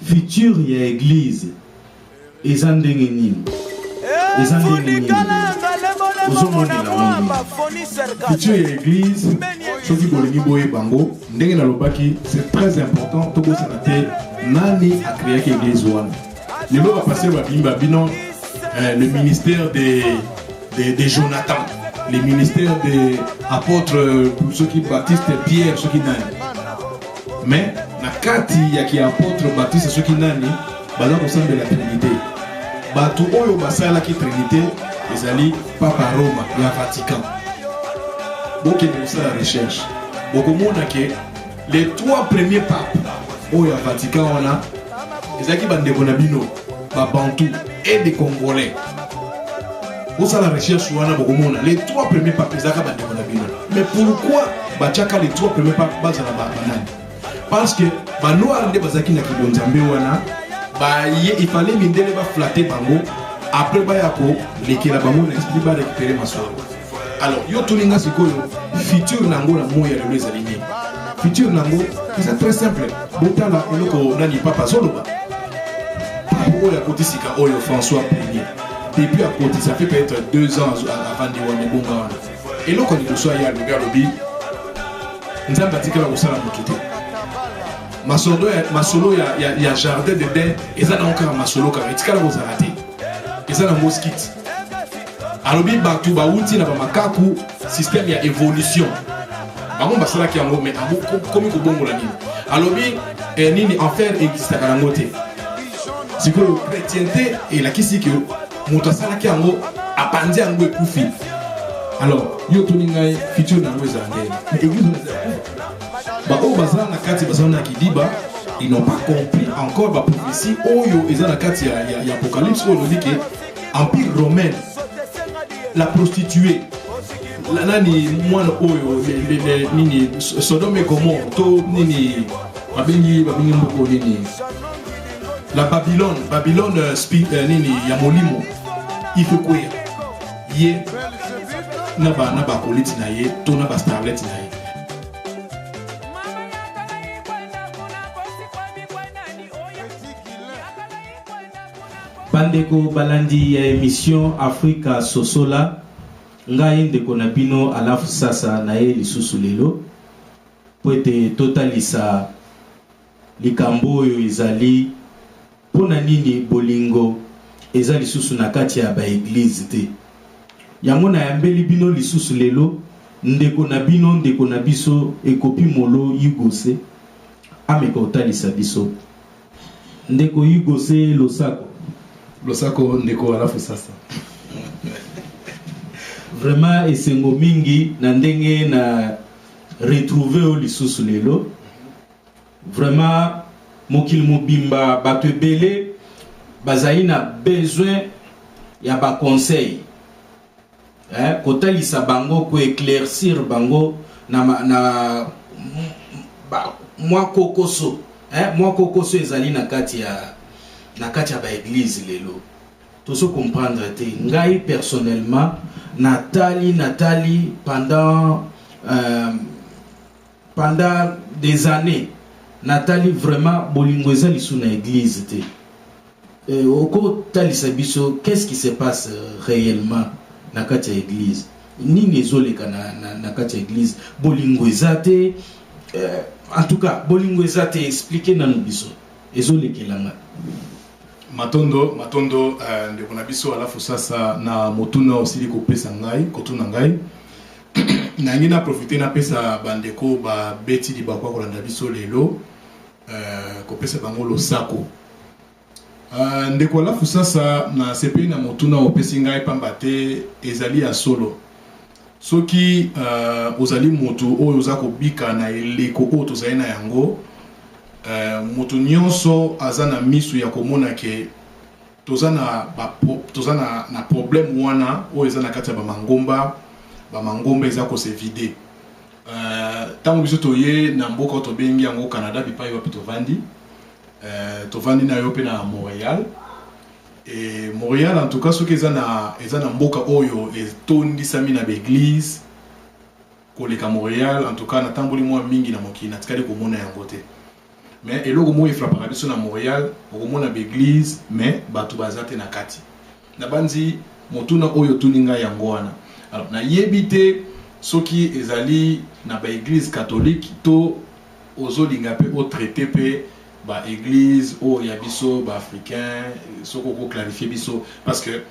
futur ya église eza ndenge nini futur ya église soki bolingi boye bango ndenge nalobaki c'est très important tokosana te nani akreaki église wana lelo bapasteur babimba bino le ministère de Jonathan, le ministère des apôtres, pour ceux qui baptisent Pierre, ceux qui nani. Mais, na kati ya ki apôtre baptiste ceux qui nani, baza au sein de la Trinité. Batu oyo basala ki Trinité, ezali Papa Roma, ya Vatican. Donc il y a la recherche. Donc au monde que les 3 premiers papes oyo ya Vatican wana, ezaki bande bonabino, ba Bantou et des Congolais. Pour ça la recherche les 3 premiers papes mais pourquoi bachaka les 3 premiers papes bazala banani? Parce que banoir nde bazaki na kibonzambe wana il fallait mindele ba flatter bango après bayako lekela bango na esprit ba récupérer masolo. Alors yo tulinga sikoyo futur nango na moya le les aligner. Futur nango c'est très simple. Botala eloko nani papa soloba. Oya kotisika oyo François Premier. Depuis à côté, ça fait peut-être 2 ans avant de voir les bons gars. Et là, quand il soit là, le gars lobby, nous avons bâti que la Roussala m'a quitté. Ma solo, il y a jardin de bain, et ça n'a encore ma solo, car il y a la Roussala. Et ça n'a pas mosquite. Alors, il y a tout, il y a un système, il y a évolution. Par contre, c'est là qu'il y a un mot, mais comme il y a un bon mot. Alors, il y a un enfer existe à la moitié. C'est que la chrétienté et la question que Moutassa qui a appandi à nous koufi. Alors, yo tuningai futur na mweza ndé. Mais église ba o bazana na kati bazana ki diba, ils n'ont pas compris encore la prophétie oyo eza na kati ya Apocalypse où on dit que empire romain la prostituée la nani mwana oyo nini Sodome et Gomorrhe to nini babengi mboko nini la Babylone nini ya molimo il faut quoi ye naba koliti na ye to naba starlet na ye. Bandeko balandi ya émission Africa Sosola ngai ndeko na bino alafu sasa na ye lisusu lelo po ete totalisa likambo oyo ezali pona nini bolingo eza lisusu na kati ya ba église te. Yango na yambeli bino lisusu lelo ndeko na biso ekopi molo yigose ameka otalisa biso ndeko yigose losako ndeko alafu sasa. Vraiment esengo mingi na ndenge na retrouver o lisusu lelo. Vraiment mokili mobimba bato ebele bazali na besoin ya ba conseil. Kotalisa bango ko éclaircir bango na mwa kokoso ezali na kati ya ba église lelo. Toso comprendre te ngai personnellement Nathalie pendant des années Nathalie vraiment bolingo ezali sous na église te. Oko talisa biso qu'est-ce qui se passe réellement na kati ya église nini ezoleka na kati ya église bolingo ezate en tout cas bolingo ezate expliquer na biso ezolekelanga matondo ndeko na biso alafu sasa na motuna osili kopesa ngai kotuna ngai nangi na profiter na pesa bandeko ba beti di bakwa kolanda biso lelo kopesa bango losako ndeko alafu sasa na sepe na motuna opesi ngai pamba te ezali ya solo soki ozali motu oyo oza kobika na eleko oyo tozali na yango motu nyonso aza na misu ya komona ke toza na problème wana oyo eza na kati ya bamangomba eza kose vide ntango biso toye na mboka tobengi yango Canada bipai wapi tovandi na yo mpe na Montréal. Et Montréal en tout cas soki eza na mboka oyo etondisami na baeglise koleka Montréal en tout cas natamboli mwa mingi na mokili natikali komona yango te. mais eloko mo efrapaka biso na Montréal okomona l'église mais bato bazate na kati na banzi motuna oyo tuninga yango wana. Alors na yebite soki ezali na ba église catholique to ozolinga pe o traité pe ba église o ya biso ba africain soko ko clarifier biso parce que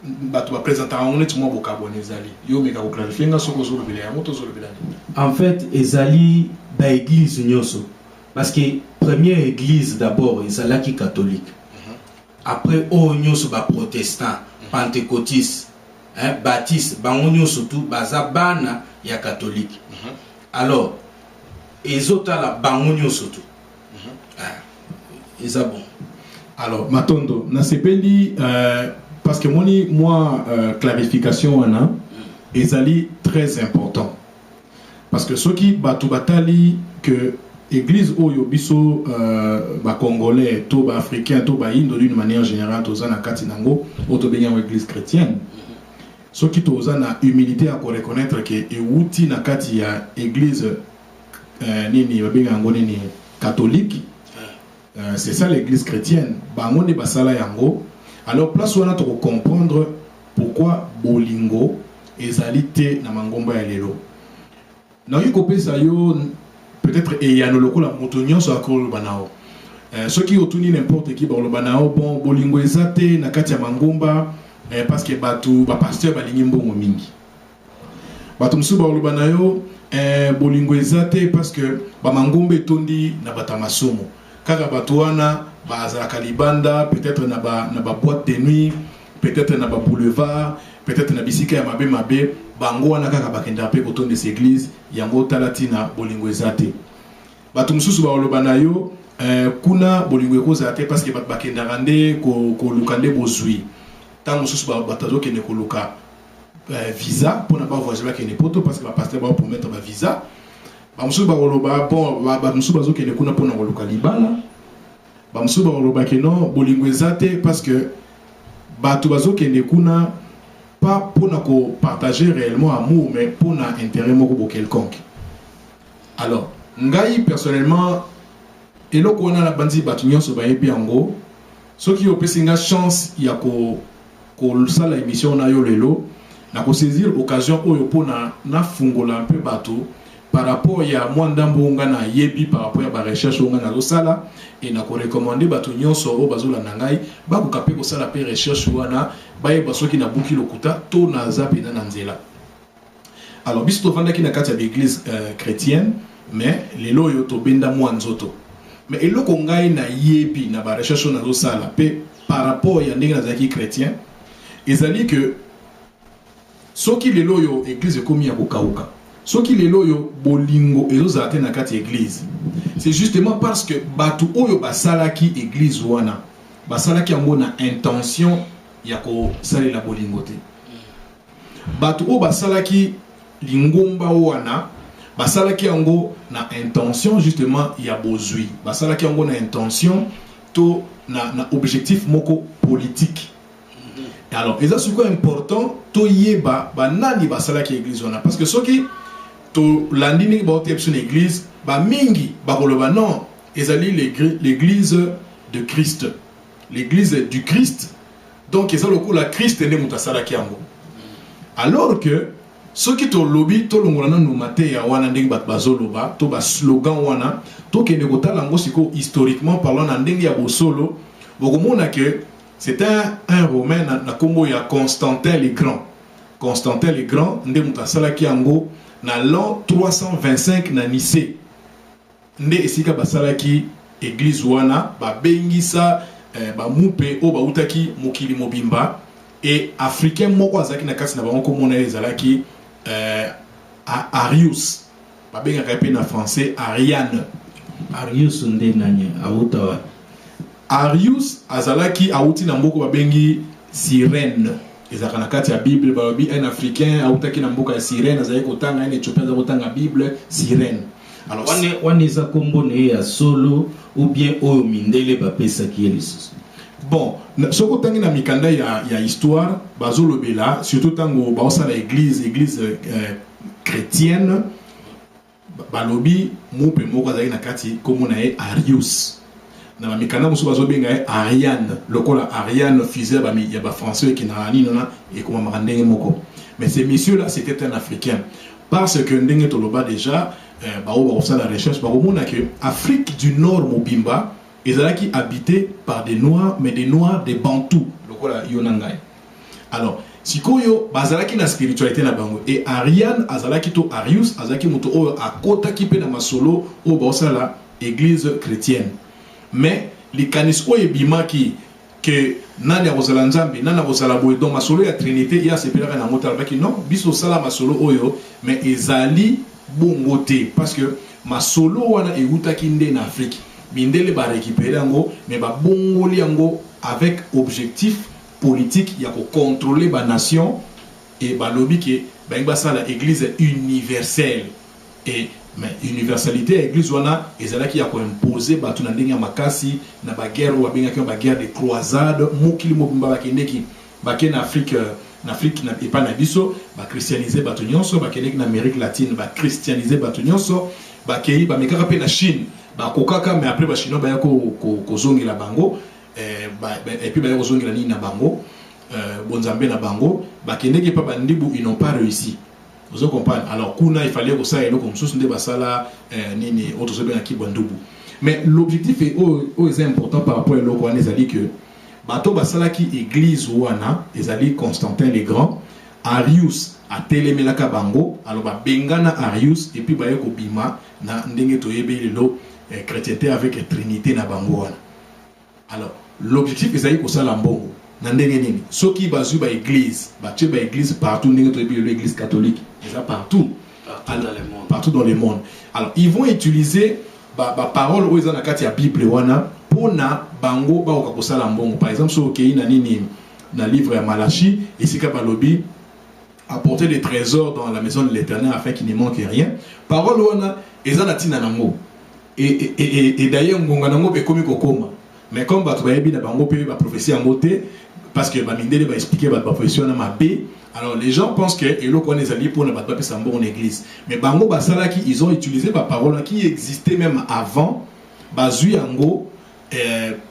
bato ba présenter on est mo bokabone ezali yo meka ko clarifier nga soko zo lobela ya moto zo lobela. En fait ezali ba église nyoso parce que première église d'abord ezalaki catholique. Après o nyoso ba protestant, pentecôtiste, baptiste, bango nyoso tout baza bana ya catholique. Alors ezota la bango nyoso tout. Eza bon. Alors matondo na sepeli parce que moi clarification wana ezali très important parce que ceux qui batu batali que église oyo biso ba congolais to ba africain to ba indo d'une manière générale toza na kati nango oto benga église chrétienne ceux qui toza na humilité à reconnaître que euti na kati ya église nini ba benga ngo nini catholique. C'est ça l'église chrétienne. Bango ne basala yango. Alors place où on a pour comprendre pourquoi bolingo ezalité na mangomba ya lelo. Na yo kopé ça yo peut-être et ya no lokola motonyo so akolo banao. Ceux qui otuni n'importe qui ba lo banao bon bolingo ezate na kati ya mangomba parce que batu ba pasteur ba lingimbo mingi. Batu msu ba lo banayo bolingo ezate parce que ba mangombe tondi na batamasomo. Kaka batuana bazalaka libanda peut-être na ba boîte de nuit peut-être na ba boulevard peut-être na bisika ya mabe bango wana kaka bakenda pe kotonde ces églises yango talatina bolingo ezate batu mususu ba oloba na yo kuna bolingo ekozate parce que bakenda rande ko lukande bozui tant mususu ba batazo kene ko luka visa pour na ba voyager kene poto parce que ba pasteur ba promettre ba visa. Bamsuba oloba bon bamsuba zo kene kuna pona koluka libala bamsuba oloba keno bolingo ezate parce que batu bazo kene kuna pas pona ko partager réellement amour mais pona intérêt moko quelconque. Alors ngai personnellement eloko wana la bandi batu nyonso ba yebi yango soki opesinga chance ya ko sala émission na yo lelo na ko saisir occasion oyo pona na fungola un peu batu par rapport à moi ndambonga na yebi par rapport à ba recherche onga na losala et na ko recommander batu nyonso o bazola nangai ba ko kapé ko sala pe recherche wana ba yeba soki na buki lokuta to na zapi na nzela. Alors biso vanda ki na kati ya l'église chrétienne mais lelo yo to benda mwa nzoto mais eloko ngai na yebi na ba recherche na losala pe par rapport ya ndenge na zaki chrétien ezali que soki lelo yo église komi ya kokauka soki lelo yo bolingo ezozate na kati église c'est justement parce que batu oyo basalaki église wana basalaki yango na intention ya ko salela bolingo te batu oyo basalaki lingomba wana basalaki yango na intention justement ya bozui basalaki yango na intention to na objectif moko politique. Alors et ça c'est quoi important to yeba banani basalaki église wana parce que soki to landini ba otepso na église ba mingi ba koloba non ezali l'église de Christ l'église du Christ donc ezali lokola Christ ne mutasalaki yango alors que soki to lobby to longolana no mate ya wana ndenge bat bazoloba to ba slogan wana to kende kotala ngo siko historiquement parlant na ndenge ya bosolo bokomona que c'est un romain na kombo ya Constantin le Grand. Constantin le Grand nde mutasalaki yango na l'an 325 na Nicée. Nde esika basalaki église wana ba bengisa ba mupe o ba utaki mokili mobimba et africain moko azaki na kati na bango komona ezalaki Arius. Ba bengaka pe na français Ariane. Arius nde nanye autawa. Arius azalaki auti na mboko babengi Cyrène. Ezaka na kati ya Bible balobi un africain autaki na mboka ya Cyrène azalaki kotanga un éthiopien azalaki kotanga Bible Cyrène. Alors wane eza kombo ne ya solo ou bien oyo mindele bapesaki lisusu. Bon, soko tangi na mikanda ya histoire bazolobela surtout tango baosala église chrétienne balobi mupe moko azali na kati komo na ye Arius na ba mikana musu bazobenga ye Ariane lokola Ariane fusée ba ya ba français qui na nini na et comment marandenge moko. Mais ce monsieur là c'était un africain parce que ndenge toloba déjà ba o ba la recherche ba mona que Afrique du Nord mobimba ezalaki habité par des noirs mais des noirs des bantous lokola yonangai. Alors sikoyo bazalaki na spiritualité na bango et Ariane azalaki to Arius azalaki moto o akota ki pe na masolo o ba église chrétienne. Mais les canisco et bimaki que nani azala nzambe nani azala boye donc masolo ya trinité ya sepelaka na mota baki non biso sala masolo oyo mais ezali bongote parce que masolo wana eutaki nde na Afrique mindele ba récupérer yango mais ba bongoli yango avec objectif politique ya ko contrôler ba nation et ba lobby que ba ngba la église universelle et mais universalité l'église wana ezalaki ya ko imposer ba tuna ndenge ya makasi na ba guerre wa benga ba guerre de croisade mokili mobimba ba kendeki ba ken Afrique na pas na biso ba christianiser ba nyonso ba kendeki na Amérique latine ba christianiser ba nyonso ba kei ba mekaka pe na Chine ba kokaka mais après ba chinois ba ya ko zongela bango et puis ba ya ko zongela ni na bango bonzambe na bango ba kendeki pa bandibu ils n'ont pas réussi. Vous comprenez? Alors, il fallait que ça ait comme source de basala, nini, autre chose bien qui bondubu. Mais l'objectif est important par rapport à l'autre, c'est que bateau basala qui église ouana, ezali Constantin le Grand, Arius a télémelaka bango, alors ba bengana Arius et puis ba yeko bima na ndenge toyebe lelo chrétienté avec trinité na bango wana. Alors, l'objectif ezali ko sala mbongo. Ceux qui basent ba église, ba église partout, l'église catholique, partout, partout dans le monde. Alors ils vont utiliser ba parole où ils ont la Bible wana pour na bango ba okakosala mbongo. Par exemple, sur okei na nini na livre ya Malachi, et c'est ka lobby apporter des trésors dans la maison de l'Éternel afin qu'il ne manque rien. Parole wana eza na tina nango. Et d'ailleurs ngonga nango be komi kokoma. Mais comme tu vas bien bango pe ba prophétie en beauté parce que ba mindele ba expliquer ba profession na mabé, alors les gens pensent que elo ko les alliés pour na ba pe sambo en église, mais bango ba sala qui ils ont utilisé ba parole qui existait même avant ba zui yango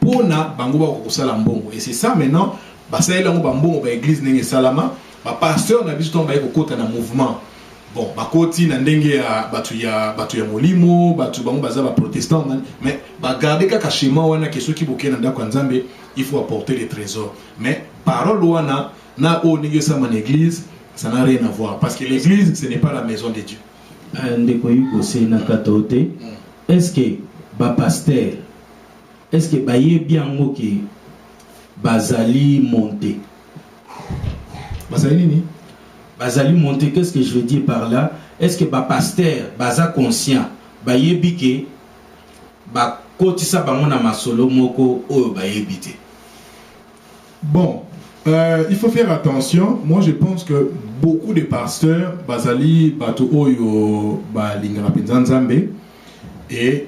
pour na bango ba ko sala mbongo. Et c'est ça maintenant ba sala ngo ba mbongo ba église nenge salama ba pasteur na biso to ba ko kota na mouvement. Bon, bakoti na ndenge ya batu ya molimo, batu bango baza ba protestant, mais ba garder kaka schéma wana que ceux qui boké na ndako nzambe, il faut apporter les trésors. Mais parole wana na o ndenge ça mon église, ça n'a rien à voir parce que l'église ce n'est pas la maison de Dieu. Ndeko yuko c'est na katote. Est-ce que ba pasteur est-ce que ba yebi ngo ki bazali monter? Bazali nini? Bazali monter, qu'est-ce que je veux dire par là? Est-ce que ba pasteur baza conscient ba yebike ba kotisa bango na masolo moko oyo ba yebite? Bon, il faut faire attention. Moi je pense que beaucoup de pasteurs bazali bato oyo ba lingara penza nzambe et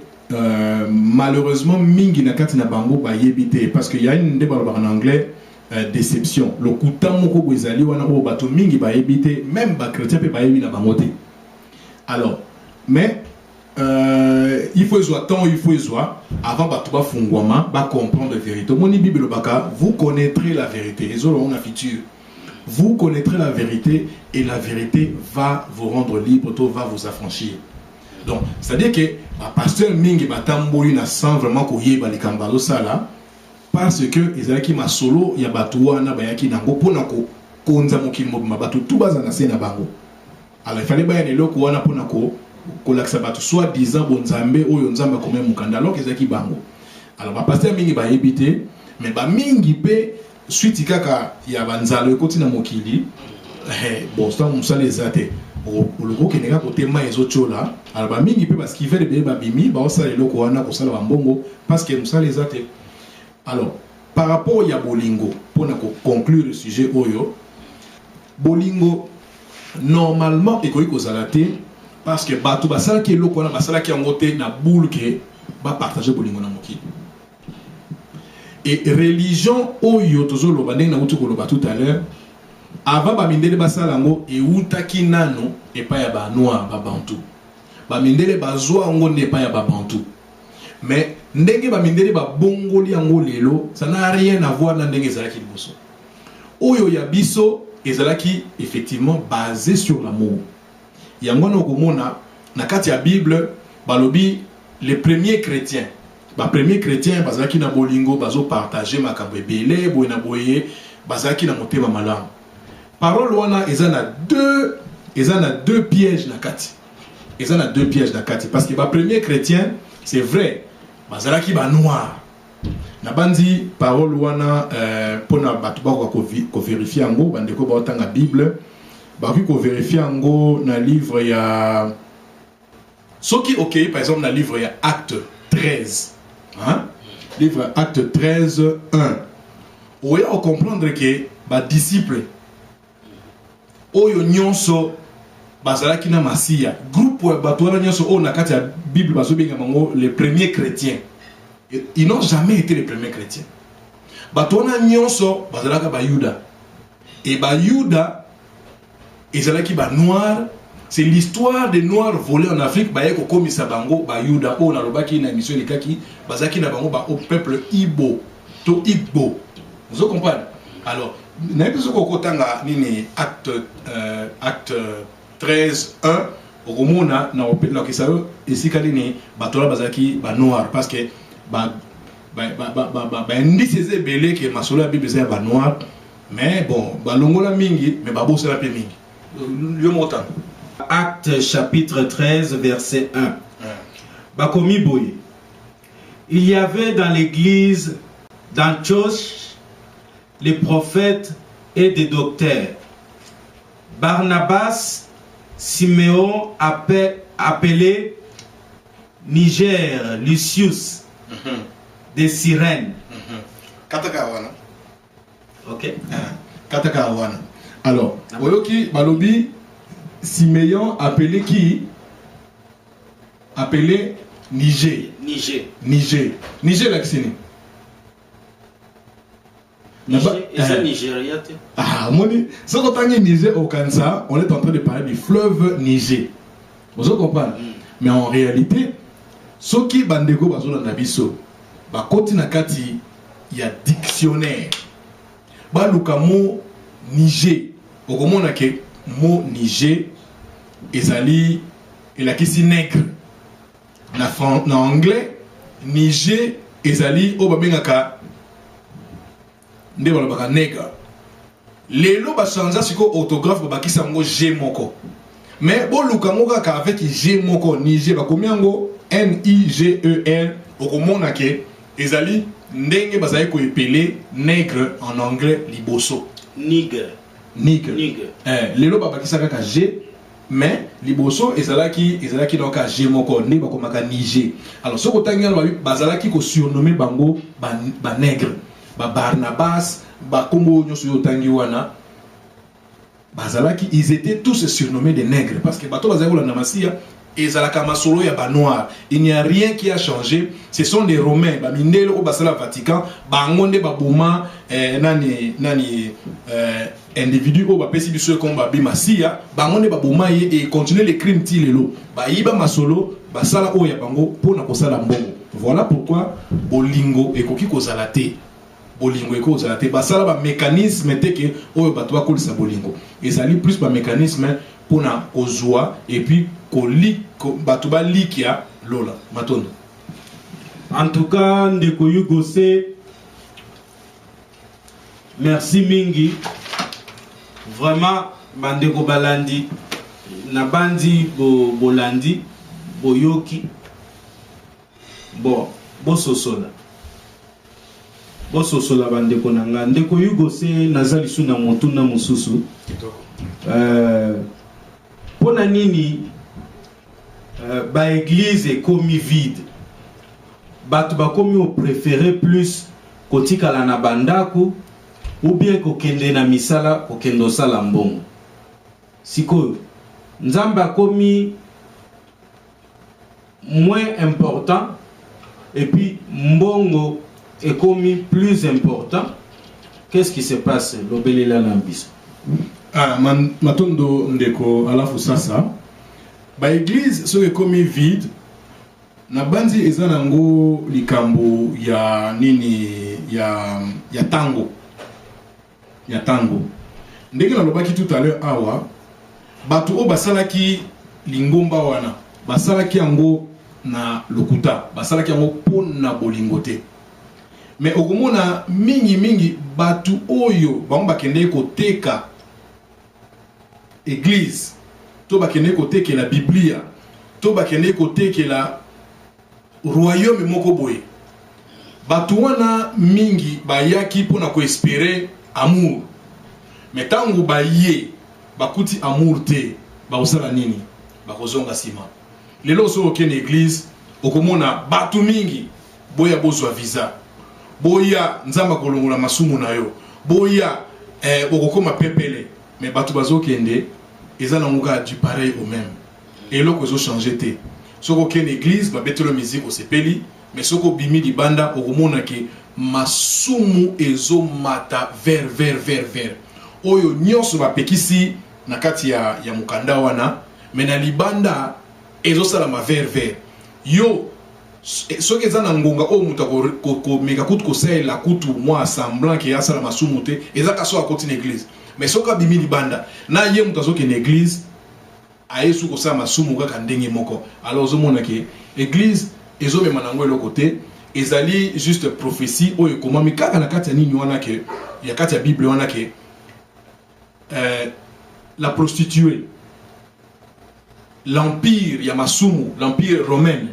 malheureusement mingi na kati na bango ba yebite parce qu'il y a une débat en anglais déception. Le kuta moko bozali wana o bato mingi ba yebite même ba chrétien pe ba yebi na bango te. Alors mais il faut jouer tant il faut jouer avant bato ba fungwama ba comprendre la vérité. Moni bible baka vous connaîtrez la vérité. Ezolo on a futur. Vous connaîtrez la vérité et la vérité va vous rendre libre, tout va vous affranchir. Donc c'est-à-dire que ba pasteur mingi ba tamboli na sans vraiment ko yeba likambalo sala parce que ezalaki masolo ya batu wana bayaki nango pona ko konza mokili mobima batu tout bazana se na bango. Alors il fallait ba ya loko wana pona ko laksa batu soit disant bon nzambe oyo nzamba comme mukanda alors ezalaki bango. Alors ba pasteur mingi ba yebite mais ba mingi pe suite kaka ya banzalo ekoti na mokili bon ça musala ezate oloko keneka kotema ezochola alors ba mingi pe parce qu'il veut be ba bimi ba osala loko wana ko sala bambongo parce que musala ezate. Alors, par rapport à Bolingo, pour conclure le sujet Oyo, Bolingo, normalement, il faut parce que Batou Basala qui est là, Basala qui est en côté, na boule qui va partager Bolingo na moki. Et religion Oyo, toujours le bandé na outu koloba tout à l'heure, avant Baminde de Basalango et Outaki Nano et pas ya ba noir, ba bantou. bamindele bazwa ngo nepa ya babantu. Mais ndenge bamindele babongoli yango lelo, ça n'a rien à voir na ndenge ezalaki liboso. Oyo ya biso ezalaki effectivement basé sur l'amour. Yango na komona na kati ya Bible balobi les premiers chrétiens. Ba premier chrétien bazalaki na bolingo bazo partager makambo ebele boye na boye bazalaki na motema malamu. Parole wana ezana deux pièges na kati. Ezana deux pièges na kati parce que ba premier chrétien c'est vrai bazalaki ba noir. Na bandi parole wana pona batu ba ko vérifier ngo bandeko ba otanga Bible ba ko vérifier ngo na livre ya soki OK par exemple na livre ya Acte 13. Hein? Livre Acte 13 1. Où on comprendre que ba disciple oyo nyonso bazalaki na masia groupe batwana nyonso o na kati ya Bible bazobenga mango les premiers chrétiens. Ils n'ont jamais été les premiers chrétiens. Batwana nyonso bazalaka ba Yuda. Et ba Yuda ezalaki ba noir. C'est l'histoire des noirs volés en Afrique ba yeko komisa bango ba Yuda o na lobaki na mission likaki bazaki na bango ba au peuple Igbo to Igbo. Vous comprenez? Alors na biso ko kotanga nini acte 13 1 okomona na opela kisayo esika nini batola bazaki ba noir parce que ba indice belé que masolo ya Bible c'est ba noir mais bon ba longola mingi mais ba bosela pe mingi yo motan. Acte chapitre 13 verset 1. Bakomi boye. Il y avait dans l'église d'Antioche les prophètes et des docteurs. Barnabas, Siméon appelé Niger, Lucius, de Cyrène. Katakawana. Ok. Katakawana. Alors, Oyoki Balobi, Siméon appelé qui? Appelé Niger. Niger l'accent. Nigeria. Ah, moni, ce qu'on a Niger au Kansas, on est en train de parler du fleuve Niger. Vous comprenez? Mais en réalité, ce qui bandego bazola nabiso, ba koti na kati ya dictionnaire. Ba lukamo Niger. Okomona ke mot Niger ezali elakisi nègre. Na anglais Niger ezali obabengaka nde balobaka nègre. Lelo ba changea siko orthographe babakisa ngo G moko. Mais bo lukango kaka avec G moko Niger bakomi yango NIGER okomona ke ezali ndenge bazali ko epele nègre en anglais liboso. Nigger. Lelo babakisa kaka G mais liboso ezalaki donc G moko nde bakomaka Niger. Alors ce kotangi bazalaki ko surnommer bango ba nègre. Ba Barnabas, ba Kombo nyoso yotangi wana bazalaki, ils étaient tous surnommés des nègres parce que bato bazali na masia ezalaka masolo ya ba noir. Il n'y a rien qui a changé. Ce sont des Romains ba mindelo au basala Vatican bangonde ba boma individu au ba pesi biso komba bi masia bangonde ba boma et continuer les crimes tilelo ba yiba masolo basala o ya bango pona kosala mbongo. Voilà pourquoi bolingo ekoki kozala te. Bolingo eko zalate basala ba mécanisme teke oyo bato bakolisa bolingo ezali plus ba mécanisme pona kozwa et puis bato ba likia lola matondo. En tout cas ndeko Yugose, merci mingi vraiment bandeko balandi na bandi bolandi boyoki bo sosola bososola bandeko nanga ndeko Yugose nazali suna motuna mususu pona nini ba église komi vide bato bakomi au préféré plus kotikala na bandako ou bien kokende na misala kokendo sala mbongo sikoyo nzambe akomi moins important et puis mbongo est commis plus important. Qu'est-ce qui se passe l'obelela nambis? Matondo ndeko alafu sasa ba église soki ekomi vide na bandi eza nango likambo ya nini ya tango ndenge nalobaki tout à l'heure awa bato oyo basalaki lingomba wana basalaki yango na lokuta basalaki yango mpona bolingo te mais okomona mingi bato oyo bango bakendeki koteka église to bakendeki kotekela biblia to bakendeki kotekela royaume moko boye bato wana mingi bayaki mpona koespere amour mais tango baye bakuti amour te bakosala nini bakozonga nsima lelo soki okende église okomona bato mingi boya bozwa visa boya nzambe akolongola masumu na yo boya okokoma pepele mais bato bazokende eza nango kaka du pareil au même eloko ezochange te soki okende église babetelo musique osepeli mais soki obimi libanda okomona ke masumu ezomata vers oyo nyonso bapekisi na kati ya mukanda wana mais na libanda ezosalama vers yo soki eza na ngonga oyo moto akomeka kutu kosalela kutu mwa semblant ke asala masumu te eza kaso akoti na église mais soki abimi libanda na ye moto azokende église ayesu kosala masumu kaka ndenge moko alors ozomona ke église ezomema nango eloko te ezali juste prophétie oyo ekomami kaka na kati ya nini wana ke ya kati ya bible wana ke la prostituée l'empire ya masumu l'empire romaine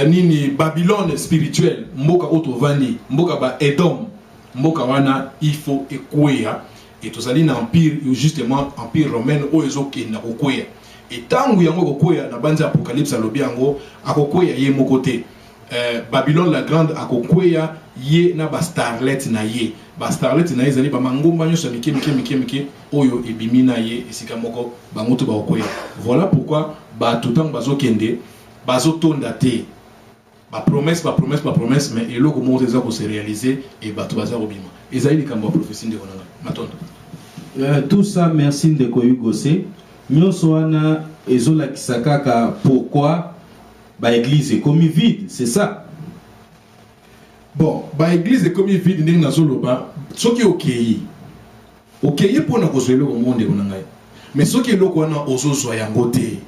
nini Babylone spirituelle mboka otovani mboka ba Edom mboka wana il faut ekwea et tozali na empire justement empire romaine oyo ezokenda kokwea et tangu yango kokwea na banzi apocalypse alobi yango akokwea ye moko te Babylone la grande akokwea ye na ba starlet na ye ezali ba mangomba nyonso mike oyo ebimi na ye esika moko bango to bakokwea. Voilà pourquoi ba tout temps bazokende bazotonda te ba promesse mais eloko moko eza ko se réaliser et bato baza kobima ezali likambo prophétie ndeko nanga matonda. Tout ça merci ndeko Yugose nyonso wana ezolakisa kaka pourquoi ba église est comme vide, c'est ça. Bon, ba église est comme vide ndenge nazoloba soki okeyi pona kozwela ko monde ko nangai mais soki eloko wana ozozwa yango te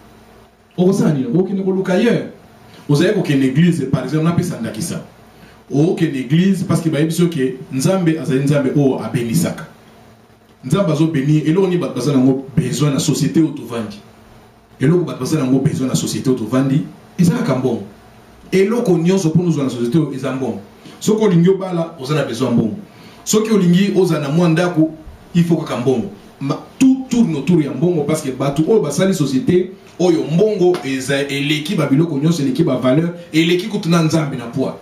okosani okende koluka ailleurs ozaye ko kende église par exemple na pesa ndakisa okende église parce que ba yebiso ke nzambe azali nzambe o abenisaka nzambe azo bénir eloko ni bato bazana ngo besoin na société otovandi eloko bato bazana ngo besoin na société otovandi ezaka mbongo eloko nyonso pour nous dans la société eza mbongo soki olingi obala ozana besoin mbongo soki olingi ozana mwa ndako il faut kaka mbongo tout tourne autour ya mbongo parce que bato oyo basali société oyo mbongo eza eleki babiloko nyonso eleki ba valeur eleki kutuna nzambe na poids.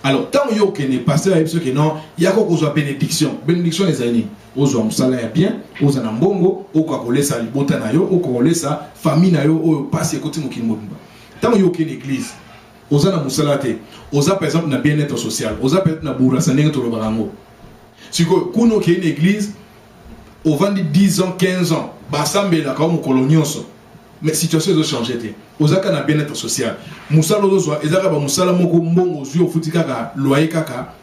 Alors tant yo kene pasteur ayebiso ke non yako kozwa bénédiction ezali ozwa musala ya bien ozana mbongo okokolesa libota na yo okokolesa famille na yo oyo pasi ekoti mokili mobimba. Tant yo kene église ozana musala te oza par exemple na bien-être social oza peut-être na burasa ndenge to lobango siko kuno ke une église au 10 ans 15 ans basambela ka mokolo nyonso mais situation ezo changer te ozaka na bien-être social musala ozwa ezaka ba musala moko mbongo ozwi ofuti kaka loyer kaka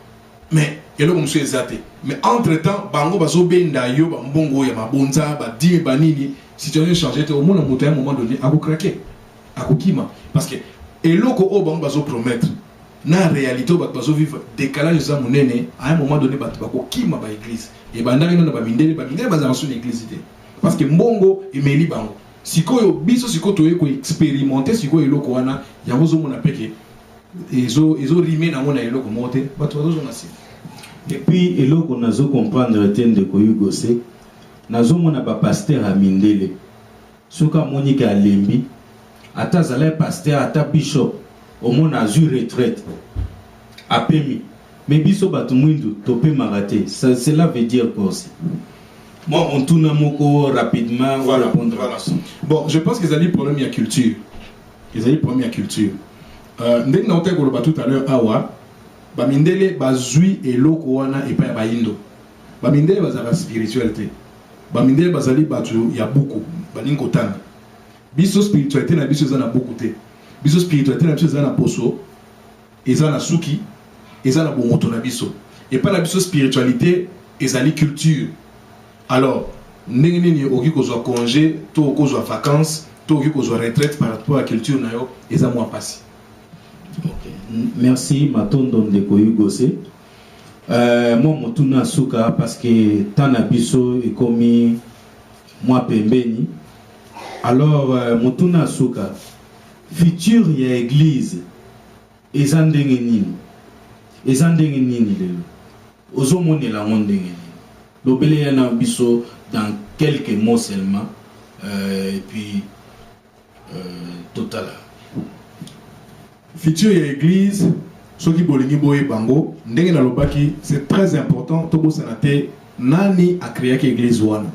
mais eloko musu ezate mais entre temps bango bazobenda yo ba mbongo ya mabonza ba dime banini situation changer te au moins à un moment donné akokrake akokima parce que eloko o bango bazo promettre na réalité bazo vivre décalage za munene à un moment donné bato bakokima ba église et bandaki na ba mindele bazana sur l'église te parce que mbongo emeli bango sikoyo biso sikoyo toye ko expérimenter sikoyo eloko wana yango zo mona peke ezo rimer na mona eloko mote bato bazo na sima. Et puis eloko nazo comprendre tende ko Yugose nazo mona ba pasteur a mindele soka monika lembi ata zala pasteur ata bishop au moins a eu retraite a permis mais biso batu mwindu topé maraté cela veut dire quoi aussi. Moi on tourne moko rapidement voilà, répondre voilà. Bon je pense qu'ils allaient problème ya culture ndenge na ote ko tout à l'heure awa ba mindele bazui eloko wana epa ya baindo ba mindele bazala spiritualité ba mindele bazali batu ya buku balingo tanga biso spiritualité na biso ezana beaucoup te biso spiritualité na biso ezana poso ezana suki ezana bomoto na biso et pas na biso spiritualité ezali culture. Alors ndenge nini oki kozwa congé to kozwa vacances to oki kozwa retraite par rapport à culture na yo eza mwa pasi. Okay. Merci Matondo Ndeko Yugose. Moi motuna suka parce que tana biso ekomi moi pembeni. Alors motuna suka futur ya église ezandenge nini lelo ozomonela ndenge nini lobele ya na biso dans quelques mots seulement et puis total futur ya église soki bolingi boye bango ndenge na lobaki c'est très important to bosana te nani a créé église wana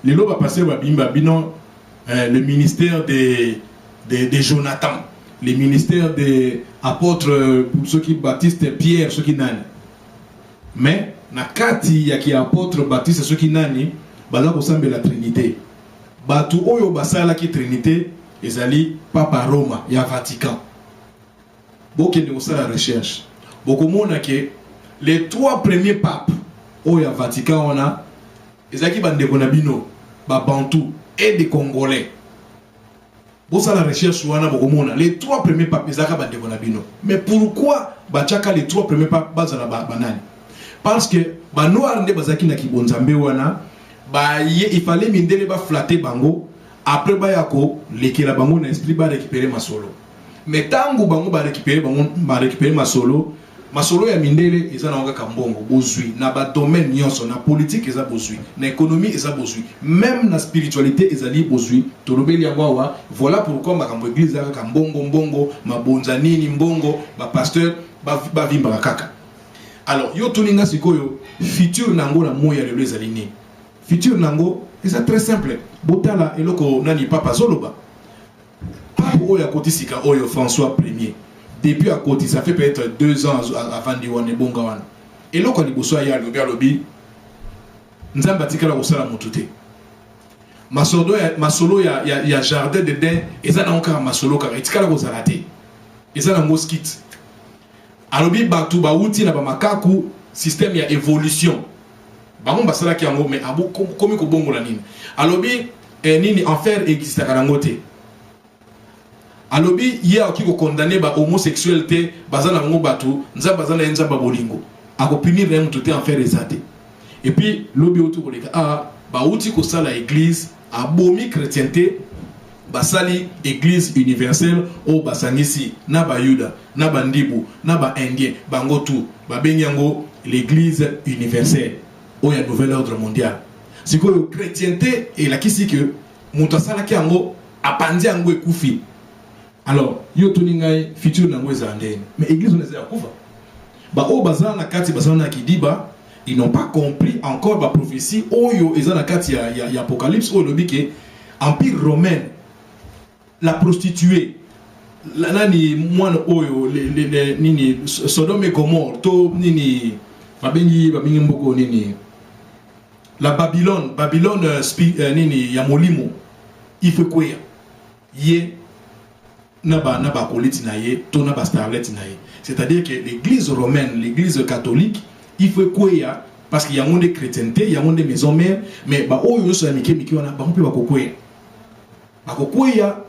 lelo ba passer ba bimba bino le ministère de Jonathan, le ministère des apôtres ceux qui Baptiste Pierre ceux qui nani mais na kati ya ki apôtre Baptiste ceux qui nani baza kosambe la trinité batu oyo basala ki trinité ezali papa Roma ya Vatican. Beaucoup de ça la recherche. Beaucoup de que les 3 premiers papes au Vatican on a ezaki bande konabino ba Bantou et des Congolais. Bon ça la recherche on a beaucoup de les 3 premiers papes ezaka bande konabino. Mais pourquoi bachaka les 3 premiers papes bazana banani? Parce que ba noir nde bazaki na kibonzambe wana ba il fallait mindele ba flatter bango après ba yako lekela bango na esprit ba récupérer masolo. Mais tango bango ba récupérer masolo ya mindele eza na ngaka mbongo bozui na ba domaine nyonso na politique eza bozui na économie eza bozui même na spiritualité ezali bozui tolobeli yango voilà pourquoi makambo église eza ka mbongo mabonza nini mbongo ba pasteur ba vimba kaka. Alors yo tuninga sikoyo futur nango na moya lelo ezali ni futur nango eza très simple botala eloko nani papa zoloba Oya Kotisika Oyo François Ier. Depuis à côté, ça fait peut-être 2 ans avant de voir Bongawan. Et là, quand il y a le lobby, nous avons bâti la Osala Motute. Masolo, il y a jardin de dents, et ça n'a encore Masolo, car il y a la Rosalate. Et ça n'a mosquite. Alobi Batu Baouti, na Bamakaku, système il y a évolution. Bamon Basala qui a un mot, mais Abou, comme il y a la nine. Alobi, nini enfer existe à Karangote. Alobi hier qui condamné ba homosexualité bazana ngo batu nza bazana enza ba bolingo ako punir même tout en faire ezate et puis lobi autour ko leka ba uti ko sala église a bomi chrétienté basali église universelle o basangisi na ba yuda na ba ndibu na ba indien bango tout ba benyango l'église universelle o ya nouvel ordre mondial siko chrétienté et la kisi que mutasala ki ango apandi ango ekufi. Alors, yo tuningai futur na ngweza ndeni. Mais église on ezaya kufa. Ba o bazana na kati bazana na kidiba, ils n'ont pas compris encore ba prophétie oyo ezana kati ya apocalypse o lobike empire romain la prostituée la nani mwana oyo les nini Sodome et Gomorrhe to nini babengi mboko nini la Babylone nini ya molimo il fait quoi ye naba koliti na ye to naba starlet na ye. C'est-à-dire que l'église romaine, l'église catholique, il faut quoi parce qu'il y a un monde de chrétienté, il y a un monde de maison mère, mais bah oh yo so miki wana ba mpe ba kokoya. Ba kokoya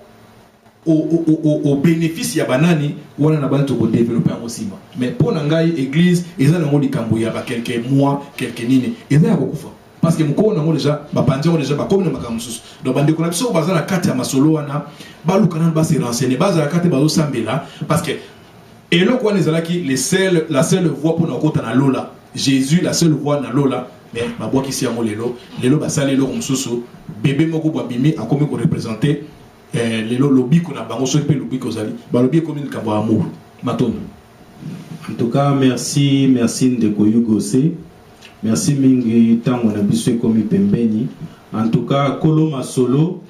au bénéfice ya banani wana na bantu ko développer aussi. Mais pour ngai église eza na ngoli kambuya ba quelques mois, quelques nini, eza ya kokufa. Parce que mko na ngo déjà ba pandia déjà ba comme na makamususu. Donc bande ko na biso baza na kati ya masolo wana ba lukana ba se renseigner baza na kati ba zo sambela parce que et là quoi la seule voie pour nous kota na lola Jésus la seule voie na lola mais ba bois qui si yango lelo ba sala lelo mususu bébé moko bwa bimi akomi ko représenter lelo lobby ko na bango so pe lobby ko zali ba lobby comme une kabo amour matondo. En tout cas merci Ndeko Yugose. Merci mingi tango na biso komi pembeni. En tout cas Kolo Masolo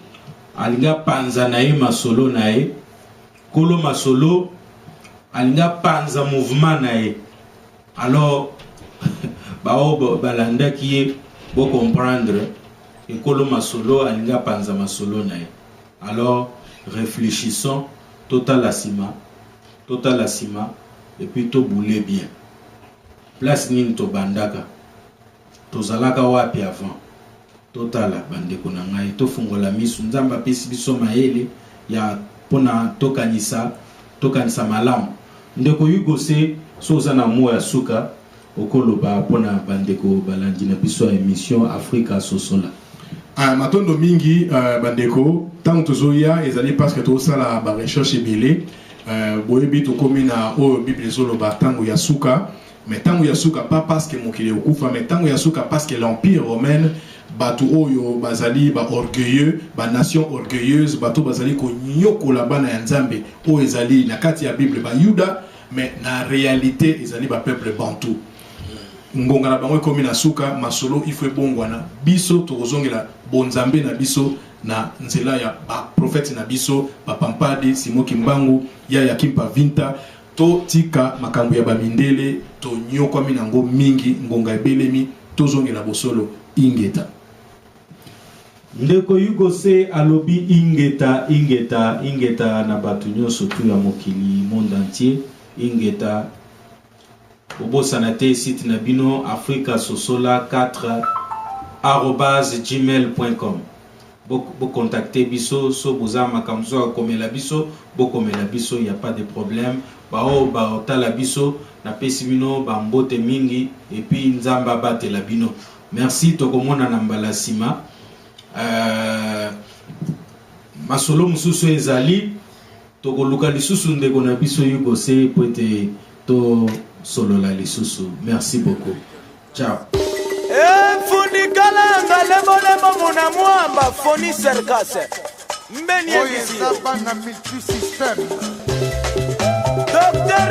alinga panza na ye masolo na ye. Kolo Masolo alinga panza mouvement na ye. Alors bao balanda ki bo comprendre que Kolo Masolo alinga panza masolo na ye. Alors réfléchissons, total asima, et puis to boule bien. Place nini to bandaka, to zalaka wapi avant, totala bandeko na ngai, to fungola misu, nzamba pesi biso maele, ya pona tokanisa malamu. Ndeko Hugo se, soza na mo ya suka, okoloba pona bandeko balandi na biso émission Africa Sosola. Matondo mingi bandeko tant tozoya ezali parce que to sala ba recherche ebele boyebi to komi na o bible zoloba tango ya suka, mais tango ya suka pas parce que mokili okufa, mais tango ya suka parce que l'empire romain bato oyo bazali ba orgueilleux, ba nation orgueilleuse, bato bazali ko nyokola bana ya nzambe o ezali na kati ya bible ba yuda, mais na réalité ezali ba peuple bantou. Ngonga na bango komi na suka masolo ifwe bongwana biso tozongela bonzambe na biso na nzela ya ba prophète na biso ba pampadi Simoki Mbangu ya Kimpa Vinta to tika makambo ya bamindele to nyokwa minango mingi ngonga ebelemi tozongela bosolo ingeta. Ndeko Hugo se alobi ingeta na batu nyonso tu ya mokili monde entier ingeta. Obo sanate site nabino Africa Sosola 4@gmail.com. Bo contacter biso so boza makamzo komela biso, bo komela biso, y a pas de problème. Ba otala biso na pesi bino ba mbote mingi et puis nzamba bate la bino. Merci tokomona na mbala sima. Masolo mususu ezali tokoluka lisusu ndeko na biso Hugo se poete to solo la lisusu. Merci beaucoup. Ciao. Funikala ngalemolemo muna mwamba foni serkase. Mbeni ya Oye, Sabana multisystème. Docteur